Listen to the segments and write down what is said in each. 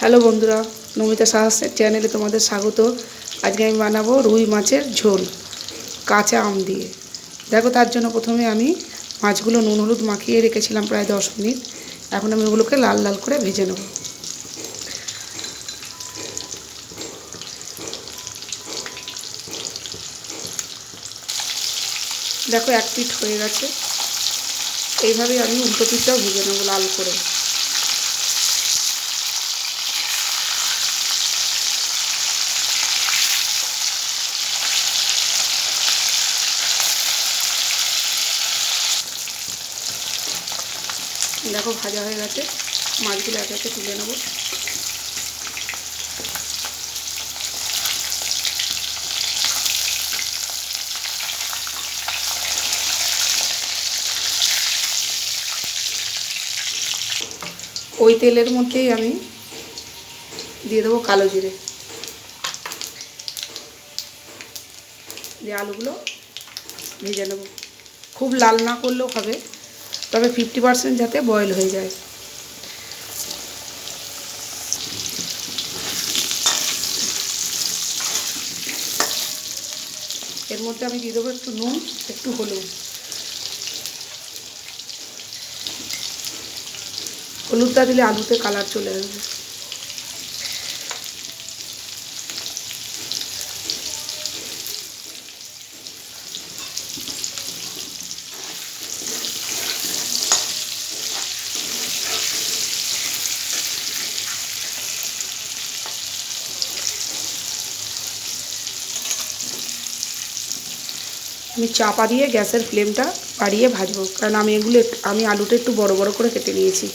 Hello বন্ধুরা, নমিতা সাহা চ্যানেলে তোমাদের স্বাগত। আজকে আমি বানাবো রুই মাছের ঝোল কাঁচা আম দিয়ে। দেখো, তার জন্য প্রথমে আমি মাছগুলো নুন হলুদ মাখিয়ে রেখেছিলাম প্রায় 10 মিনিট। এখন আমি ওগুলোকে লাল লাল করে ভেজে নেব। দেখো, এক পিঠ হয়ে গেছে। এইভাবেই আমি উল্টো পিঠটাও ভেজে নেবো লাল করে। দেখো, ভাজা হয়ে গেছে। মাছগুলো একে একে তুলে নেব। ওই তেলের মধ্যেই আমি দিয়ে দেবো কালো জিরে, দিয়ে আলুগুলো ভেজে নেব। খুব লাল না করলেও হবে, তবে 50% যাতে বয়েল হয়ে যায়। এর মধ্যে আমি দিয়ে দেবো একটু নুন, একটু হলুদ। হলুদটা দিলে আলুতে কালার চলে আসবে। আমি চাপা দিয়ে গ্যাসের ফ্লেমটা বাড়িয়ে ভাজবো, কারণ আমি আলুটা একটু বড় বড় করে কেটে নিয়েছি।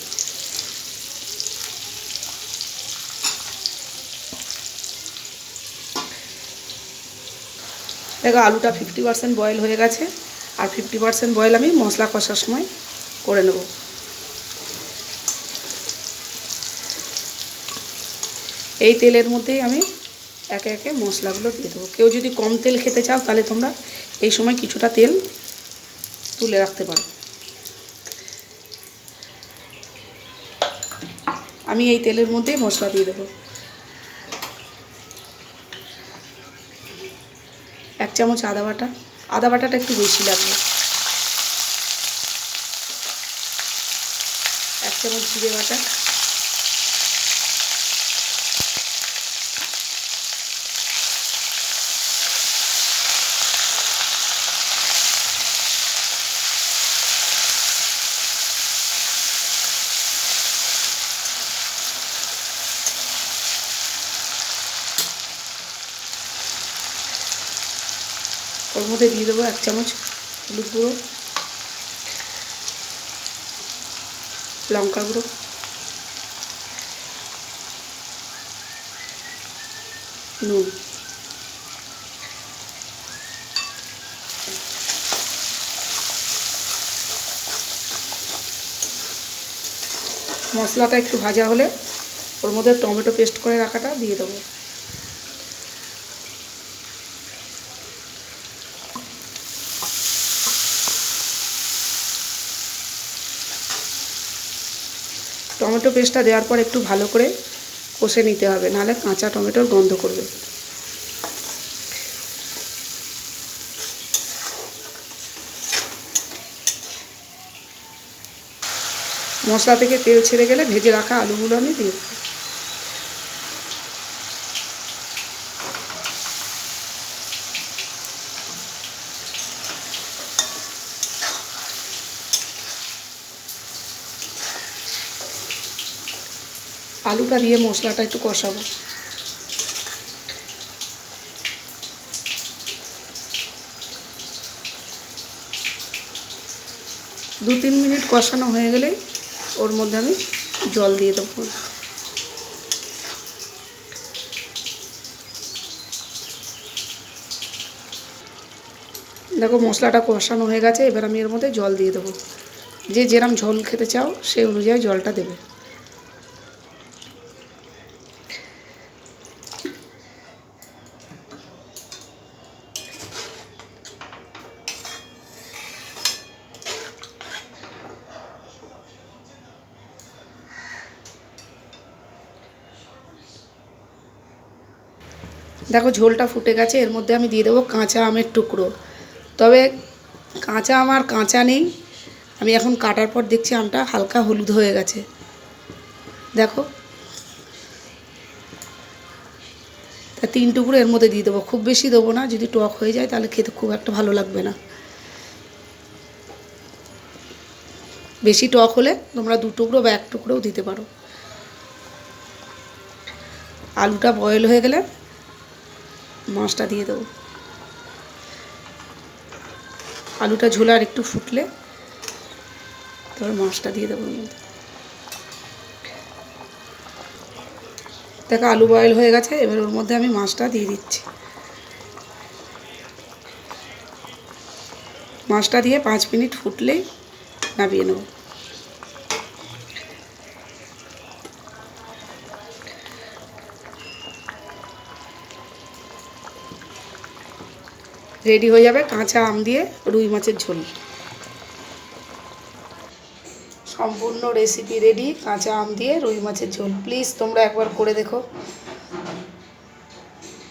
দেখো, আলুটা 50% বয়েল হয়ে গেছে, আর 50% বয়েল আমি মশলা কষার সময় করে নেব। এই তেলের মধ্যেই আমি একে একে মশলাগুলো দিয়ে দেবো। কেউ যদি কম তেল খেতে চাও, তাহলে তোমরা এই সময় কিছুটা তেল তুলে রাখতে পারো। আমি এই তেলের মধ্যেই মশলা দিয়ে দেবো। 1 চামচ আদা বাটা। আদা বাটাটা একটু বেশি লাগবে। 1 চামচ জিরে বাটা। ওর মধ্যে দিয়ে দেবো 1 চামচ হলুদ গুঁড়ো, লঙ্কা গুঁড়ো, নুন। মশলাটা একটু ভাজা হলে ওর মধ্যে টমেটো পেস্ট করে রাখাটা দিয়ে দেবো। টমেটো পেস্টটা দেওয়ার পর একটু ভালো করে কষে নিতে হবে, নাহলে কাঁচা টমেটোর গন্ধ করবে। মশলা থেকে তেল ছেড়ে গেলে ভেজে রাখা আলুগুলো আমি দিয়ে দেবো। আলুটা দিয়ে মশলাটা একটু কষাবো। দু 3 মিনিট কষানো হয়ে গেলেই ওর মধ্যে আমি জল দিয়ে দেবো। দেখো, মশলাটা কষানো হয়ে গেছে। এবার আমি এর মধ্যে জল দিয়ে দেবো। যে যেরম ঝোল খেতে চাও সেই অনুযায়ী জলটা দেবে। দেখো ঝোলটা ফুটে গেছে, এর মধ্যে আমি দিয়ে দেবো কাঁচা আমের টুকরো। তবে কাঁচা আম আর কাঁচা নেই, আমি এখন কাটার পর দেখছি আমটা হালকা হলুদ হয়ে গেছে। দেখো, তা 3 টুকরো এর মধ্যে দিয়ে দেবো, খুব বেশি দেবো না, যদি টক হয়ে যায় তাহলে খেতে খুব একটা ভালো লাগবে না। বেশি টক হলে তোমরা 2 টুকরো বা 1 টুকরোও দিতে পারো। আলুটা বয়েল হয়ে গেলে মাছটা দিয়ে দেবো। আলুটা ঝোলে আর একটু ফুটলে তারপর মাছটা দিয়ে দেবো। দেখো আলু বয়েল হয়ে গেছে, এবার ওর মধ্যে আমি মাছটা দিয়ে দিচ্ছি। মাছটা দিয়ে 5 মিনিট ফুটলেই নামিয়ে নেব। রেডি হয়ে যাবে কাঁচা আম দিয়ে রুই মাছের ঝোল। সম্পূর্ণ রেসিপি রেডি, কাঁচা আম দিয়ে রুই মাছের ঝোল। প্লিজ তোমরা একবার করে দেখো।